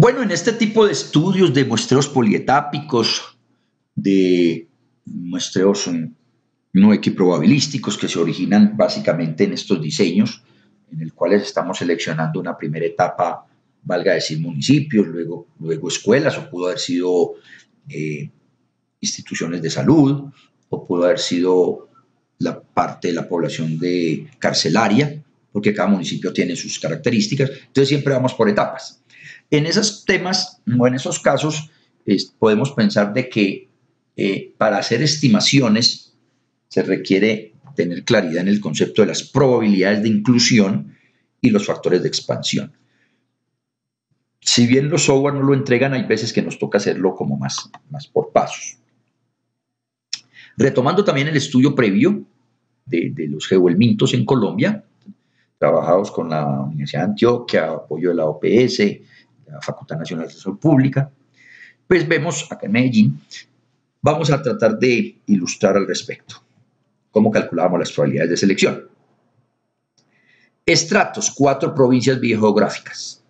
Bueno, en este tipo de estudios de muestreos polietápicos, de muestreos no equiprobabilísticos que se originan básicamente en estos diseños, en el cuales estamos seleccionando una primera etapa, valga decir municipios, luego escuelas, o pudo haber sido instituciones de salud, o pudo haber sido la parte de la población de carcelaria, porque cada municipio tiene sus características, entonces siempre vamos por etapas. En esos temas o en esos casos podemos pensar de que para hacer estimaciones se requiere tener claridad en el concepto de las probabilidades de inclusión y los factores de expansión. Si bien los software no lo entregan, hay veces que nos toca hacerlo como más por pasos. Retomando también el estudio previo de los geoelmintos en Colombia, trabajados con la Universidad de Antioquia, apoyo de la OPS, la Facultad Nacional de Salud Pública, pues vemos acá en Medellín, vamos a tratar de ilustrar al respecto cómo calculábamos las probabilidades de selección. Estratos, 4 provincias biogeográficas.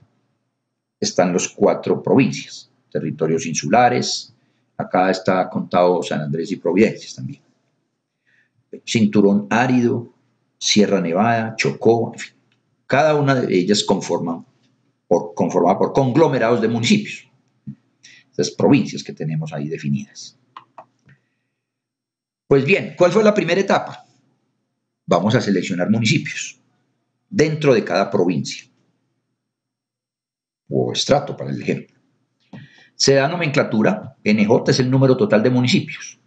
Están los 4 provincias, territorios insulares, acá está contado San Andrés y Providencias también. Cinturón árido, Sierra Nevada, Chocó, en fin. Cada una de ellas conformada por conglomerados de municipios. Estas provincias que tenemos ahí definidas. Pues bien, ¿cuál fue la primera etapa? Vamos a seleccionar municipios dentro de cada provincia o estrato, para el ejemplo. Se da nomenclatura, NJ es el número total de municipios.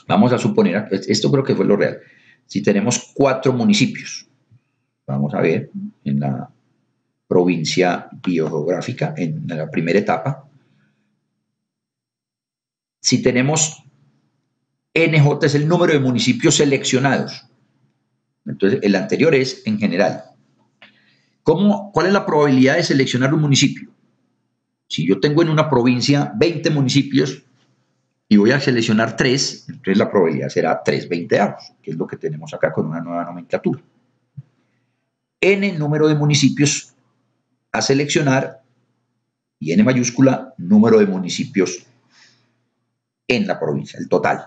Vamos a suponer, esto creo que fue lo real, si tenemos 4 municipios, vamos a ver en la provincia biogeográfica, en la primera etapa, si tenemos NJ es el número de municipios seleccionados, entonces el anterior es en general. ¿Cuál es la probabilidad de seleccionar un municipio? Si yo tengo en una provincia 20 municipios y voy a seleccionar 3, entonces la probabilidad será 3/20, que es lo que tenemos acá con una nueva nomenclatura. N número de municipios a seleccionar y N mayúscula número de municipios en la provincia, el total.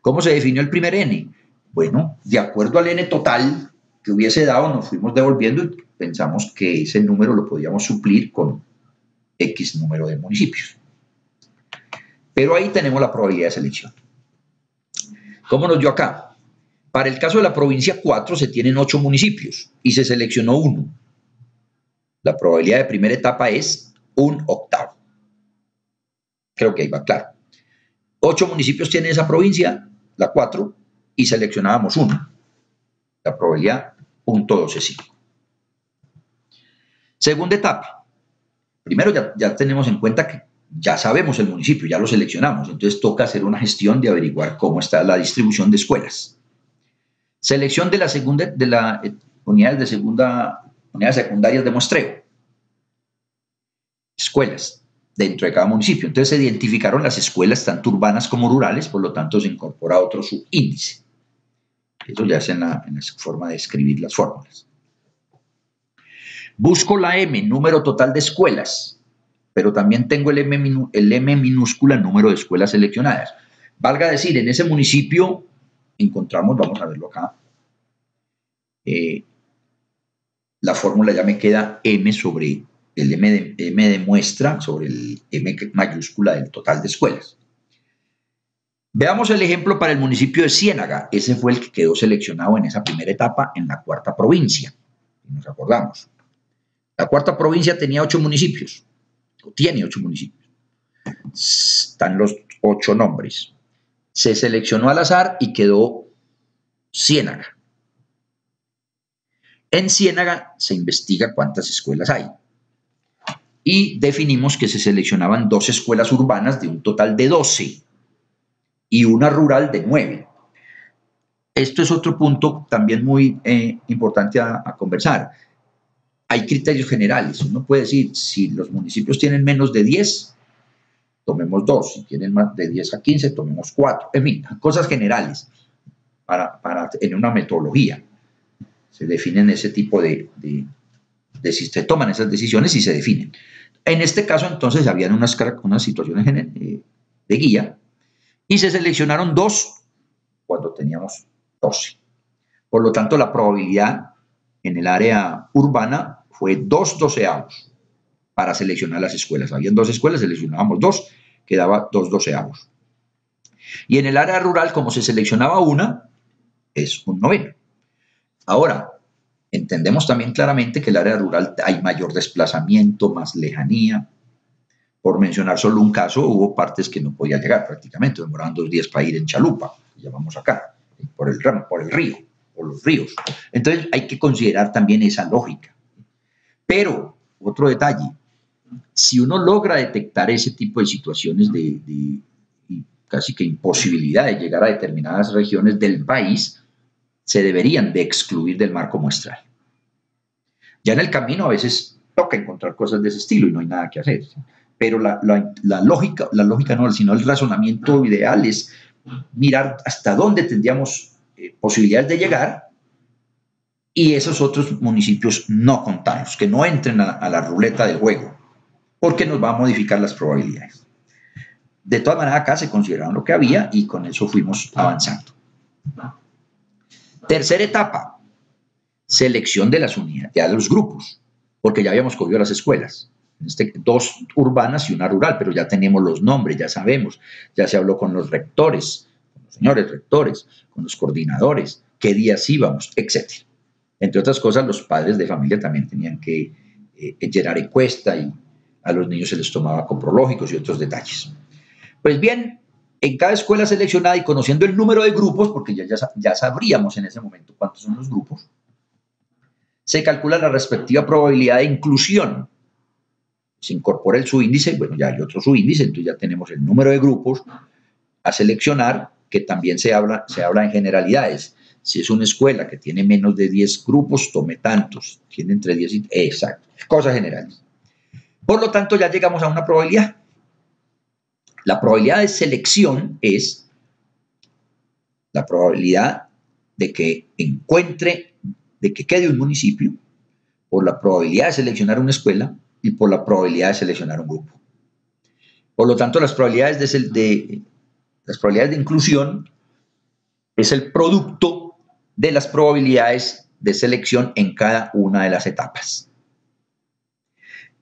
¿Cómo se definió el primer N? Bueno, de acuerdo al N total que hubiese dado, nos fuimos devolviendo y pensamos que ese número lo podíamos suplir con X número de municipios. Pero ahí tenemos la probabilidad de selección. ¿Cómo nos dio acá? Para el caso de la provincia 4 se tienen 8 municipios y se seleccionó 1. La probabilidad de primera etapa es 1/8. Creo que ahí va claro. 8 municipios tiene esa provincia, la 4, y seleccionábamos 1. La probabilidad 0.125. Segunda etapa. Primero ya tenemos en cuenta que ya sabemos el municipio, ya lo seleccionamos, entonces toca hacer una gestión de averiguar cómo está la distribución de escuelas. Selección de las unidades secundarias de muestreo. Escuelas dentro de cada municipio. Entonces se identificaron las escuelas tanto urbanas como rurales, por lo tanto se incorpora otro subíndice. Eso ya es en la forma de escribir las fórmulas. Busco la M, número total de escuelas, pero también tengo el M minúscula, número de escuelas seleccionadas. Valga decir, en ese municipio encontramos, vamos a verlo acá, la fórmula ya me queda M sobre el M de muestra sobre el M mayúscula del total de escuelas. Veamos el ejemplo para el municipio de Ciénaga. Ese fue el que quedó seleccionado en esa primera etapa en la 4ª provincia. Nos acordamos. La 4ª provincia tenía 8 municipios, o tiene 8 municipios. Están los 8 nombres. Se seleccionó al azar y quedó Ciénaga. En Ciénaga se investiga cuántas escuelas hay. Y definimos que se seleccionaban 2 escuelas urbanas de un total de 12 y una rural de 9. Esto es otro punto también muy importante a conversar. Hay criterios generales. Uno puede decir, si los municipios tienen menos de 10, tomemos 2. Si tienen más de 10 a 15, tomemos 4. En fin, cosas generales en una metodología. Se definen ese tipo se toman esas decisiones y se definen. En este caso, entonces, habían unas situaciones de guía y se seleccionaron 2 cuando teníamos 12. Por lo tanto, la probabilidad en el área urbana fue 2/12 para seleccionar las escuelas. Habían 2 escuelas, seleccionábamos 2, quedaba 2/12. Y en el área rural, como se seleccionaba una, es 1/9. Ahora, entendemos también claramente que en el área rural hay mayor desplazamiento, más lejanía. Por mencionar solo un caso, hubo partes que no podía llegar prácticamente, demoraban 2 días para ir en chalupa, que llamamos acá, por el río, por los ríos. Entonces hay que considerar también esa lógica. Pero, otro detalle, si uno logra detectar ese tipo de situaciones de casi que imposibilidad de llegar a determinadas regiones del país, se deberían de excluir del marco muestral. Ya en el camino a veces toca encontrar cosas de ese estilo y no hay nada que hacer. Pero la lógica no, sino el razonamiento ideal es mirar hasta dónde tendríamos posibilidades de llegar y esos otros municipios no contarlos, que no entren a la ruleta del juego, porque nos va a modificar las probabilidades. De todas maneras, acá se consideraron lo que había y con eso fuimos avanzando. Tercera etapa, selección de las unidades, ya de los grupos, porque ya habíamos cogido las escuelas. 2 urbanas y una rural, pero ya tenemos los nombres, ya sabemos, ya se habló con los rectores, con los señores rectores, con los coordinadores, qué días íbamos, etc. Entre otras cosas, los padres de familia también tenían que llenar encuesta y a los niños se les tomaba coprológicos y otros detalles. Pues bien, en cada escuela seleccionada y conociendo el número de grupos, porque ya sabríamos en ese momento cuántos son los grupos, se calcula la respectiva probabilidad de inclusión. Se incorpora el subíndice, bueno, ya hay otro subíndice, entonces ya tenemos el número de grupos a seleccionar, que también se habla en generalidades. Si es una escuela que tiene menos de 10 grupos, tome tantos. Tiene entre 10 y... Exacto, cosas generales. Por lo tanto, ya llegamos a una probabilidad. La probabilidad de selección es la probabilidad de que quede un municipio por la probabilidad de seleccionar una escuela y por la probabilidad de seleccionar un grupo. Por lo tanto, las probabilidades de inclusión es el producto de las probabilidades de selección en cada una de las etapas.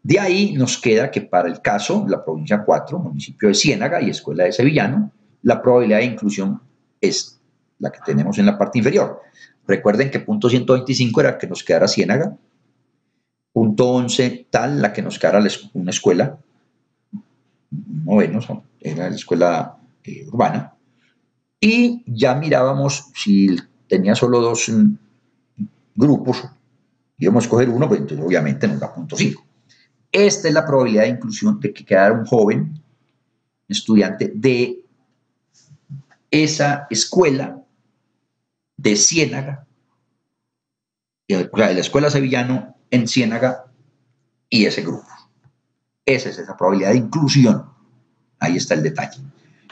De ahí nos queda que para el caso, la provincia 4, municipio de Ciénaga y escuela de Sevillano, la probabilidad de inclusión es la que tenemos en la parte inferior. Recuerden que punto 125 era que nos quedara Ciénaga, punto 11 tal, la que nos quedara una escuela, noveno, era la escuela urbana, y ya mirábamos si tenía solo 2 grupos, íbamos a escoger uno, pues entonces obviamente nos da punto 5. Esta es la probabilidad de inclusión de que quedara un joven estudiante de esa escuela de Ciénaga, o sea, de la escuela Sevillano en Ciénaga y ese grupo. Esa es esa probabilidad de inclusión. Ahí está el detalle.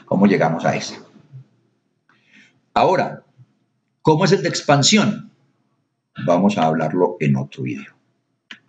¿Cómo llegamos a esa? Ahora, ¿cómo es el de expansión? Vamos a hablarlo en otro video.